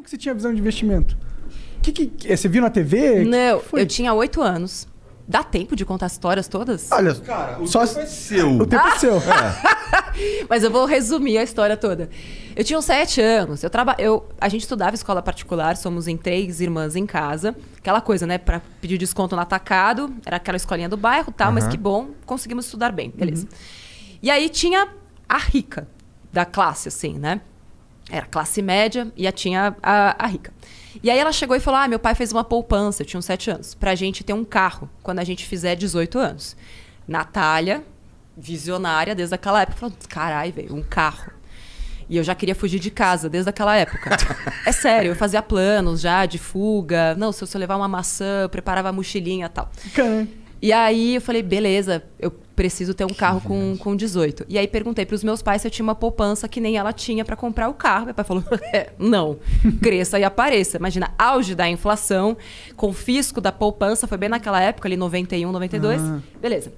que você tinha visão de investimento? Você viu na TV? Não, eu tinha 8 anos. Dá tempo de contar as histórias todas? Olha, cara, o tempo é seu. O tempo é seu. Mas eu vou resumir a história toda. Eu tinha uns 7 anos. A gente estudava escola particular, somos em 3 irmãs em casa. Aquela coisa, né? Pra pedir desconto no atacado. Era aquela escolinha do bairro e tal, mas que bom, conseguimos estudar bem. Beleza. E aí tinha a rica da classe, assim, né? Era classe média e tinha a rica. E aí ela chegou e falou, meu pai fez uma poupança, eu tinha uns 7 anos, pra gente ter um carro quando a gente fizer 18 anos. Natália, visionária desde aquela época, falou, carai, velho, um carro. E eu já queria fugir de casa desde aquela época. É sério, eu fazia planos já de fuga. Não, se eu levar uma maçã, eu preparava a mochilinha e tal. E aí eu falei, beleza, eu preciso ter um carro com 18. E aí perguntei para os meus pais se eu tinha uma poupança que nem ela tinha para comprar o carro. Meu pai falou, não, cresça e apareça. Imagina, auge da inflação, confisco da poupança, foi bem naquela época, ali 91, 92. Beleza.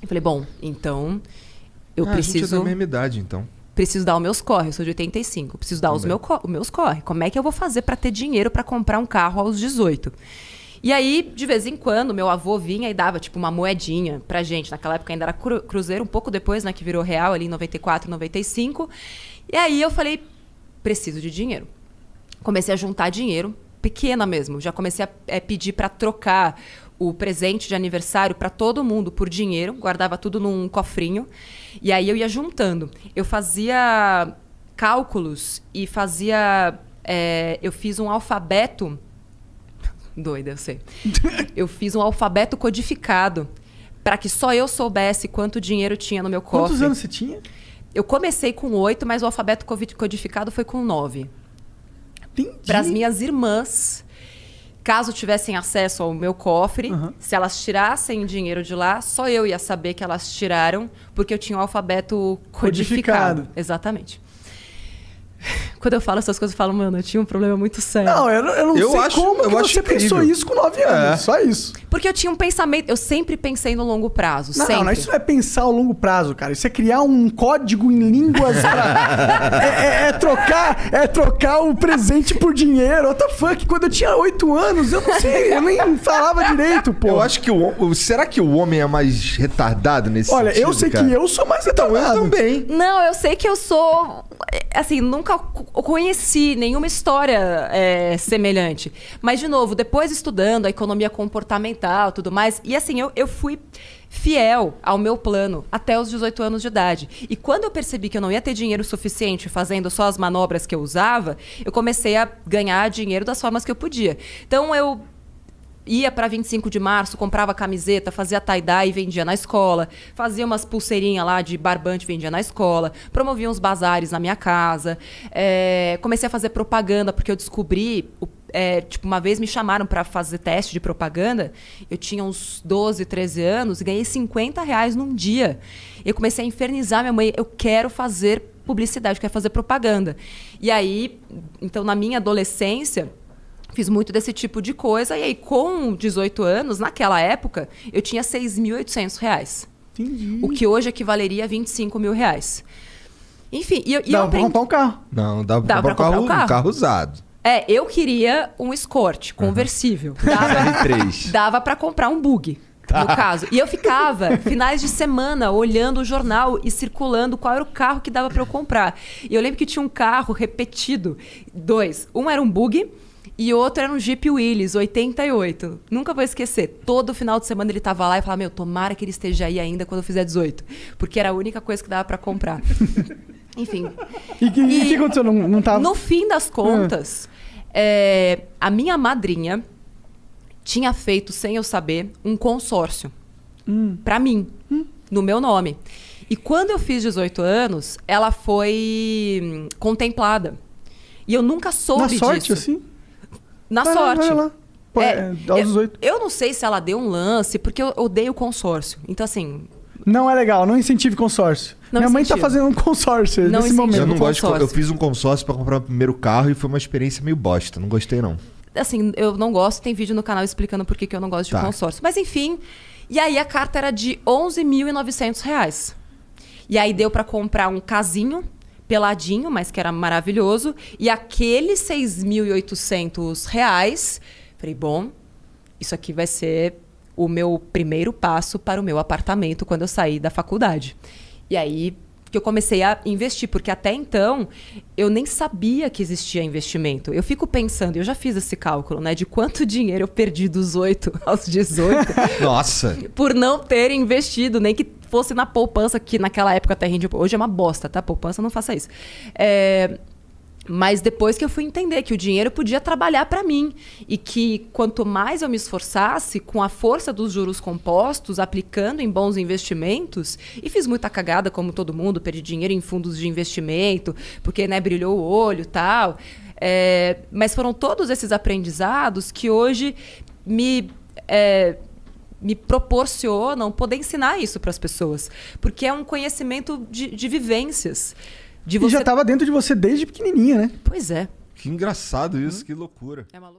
Eu falei, bom, então eu preciso... A gente é da mesma idade, então. Preciso dar os meus corre, eu sou de 85. Preciso dar os meus corre. Como é que eu vou fazer para ter dinheiro para comprar um carro aos 18? E aí, de vez em quando, meu avô vinha e dava, tipo, uma moedinha pra gente. Naquela época ainda era cruzeiro, um pouco depois, né, que virou real, ali em 94, 95. E aí eu falei, preciso de dinheiro. Comecei a juntar dinheiro, pequena mesmo. Já comecei a pedir pra trocar o presente de aniversário pra todo mundo por dinheiro. Guardava tudo num cofrinho. E aí eu ia juntando. Eu fazia cálculos e fazia... eu fiz um alfabeto... Doida, eu sei. Eu fiz um alfabeto codificado para que só eu soubesse quanto dinheiro tinha no meu cofre. Quantos anos você tinha? Eu comecei com 8, mas o alfabeto codificado foi com 9. Entendi. Para as minhas irmãs, caso tivessem acesso ao meu cofre, se elas tirassem dinheiro de lá, só eu ia saber que elas tiraram, porque eu tinha o alfabeto codificado. Exatamente. Quando eu falo essas coisas, eu falo, mano, eu tinha um problema muito sério. Não, eu não sei como que você pensou isso com 9 anos. Só isso. Porque eu tinha um pensamento... Eu sempre pensei no longo prazo. Não, isso não é pensar ao longo prazo, cara. Isso é criar um código em línguas pra... trocar o presente por dinheiro. What the fuck? Quando eu tinha 8 anos, eu não sei. Eu nem falava direito, pô. Eu acho que será que o homem é mais retardado nesse sentido, eu sei cara? que eu sou mais retardado. Então, eu também. Não, eu sei que eu sou... Assim, nunca conheci nenhuma história semelhante. Mas, de novo, depois estudando a economia comportamental e tudo mais, e assim, eu fui fiel ao meu plano até os 18 anos de idade. E quando eu percebi que eu não ia ter dinheiro suficiente fazendo só as manobras que eu usava, eu comecei a ganhar dinheiro das formas que eu podia. Então, eu... ia para 25 de março, comprava camiseta, fazia tie-dye e vendia na escola. Fazia umas pulseirinhas lá de barbante e vendia na escola. Promovia uns bazares na minha casa. Comecei a fazer propaganda, porque eu descobri... tipo, uma vez me chamaram para fazer teste de propaganda. Eu tinha uns 12, 13 anos e ganhei R$50 num dia. Eu comecei a infernizar minha mãe. Eu quero fazer publicidade, eu quero fazer propaganda. E aí, então, na minha adolescência... Fiz muito desse tipo de coisa. E aí, com 18 anos, naquela época, eu tinha R$6.800. Entendi. O que hoje equivaleria a R$25 mil. Enfim, dava pra comprar um carro. Não, dava pra comprar um carro usado. Eu queria um Escort conversível. Dava pra comprar um bug, no caso. E eu ficava, finais de semana, olhando o jornal e circulando qual era o carro que dava pra eu comprar. E eu lembro que tinha um carro repetido. 2. Um era um bug... E outro era um Jeep Willys, 88. Nunca vou esquecer. Todo final de semana ele tava lá e falava, tomara que ele esteja aí ainda quando eu fizer 18. Porque era a única coisa que dava pra comprar. Enfim. E o que aconteceu? Não tava... No fim das contas, a minha madrinha tinha feito, sem eu saber, um consórcio. Pra mim. No meu nome. E quando eu fiz 18 anos, ela foi contemplada. E eu nunca soube disso. Na sorte, assim? Na sorte. Vai lá. Aos 18. Eu não sei se ela deu um lance, porque eu odeio consórcio. Então, assim... Não é legal, não incentive consórcio. Minha mãe tá fazendo um consórcio nesse momento. Eu não gosto eu fiz um consórcio pra comprar o primeiro carro e foi uma experiência meio bosta. Não gostei, não. Assim, eu não gosto. Tem vídeo no canal explicando por que eu não gosto de consórcio. Mas, enfim... E aí, a carta era de R$11.900. E aí, deu pra comprar um casinho... peladinho, mas que era maravilhoso. E aqueles R$6.800, falei, bom, isso aqui vai ser o meu primeiro passo para o meu apartamento quando eu sair da faculdade. E aí que eu comecei a investir, porque até então eu nem sabia que existia investimento. Eu fico pensando, eu já fiz esse cálculo, né, de quanto dinheiro eu perdi dos 8 aos 18 Nossa! por não ter investido, nem que fosse na poupança, que naquela época até rendia. Hoje é uma bosta, tá? Poupança, não faça isso. Mas depois que eu fui entender que o dinheiro podia trabalhar para mim e que quanto mais eu me esforçasse com a força dos juros compostos, aplicando em bons investimentos, e fiz muita cagada como todo mundo, perdi dinheiro em fundos de investimento, porque, né, brilhou o olho e tal. Mas foram todos esses aprendizados que hoje me proporcionam poder ensinar isso para as pessoas, porque é um conhecimento de vivências. E já tava dentro de você desde pequenininha, né? Pois é. Que engraçado isso, que loucura. É maluco.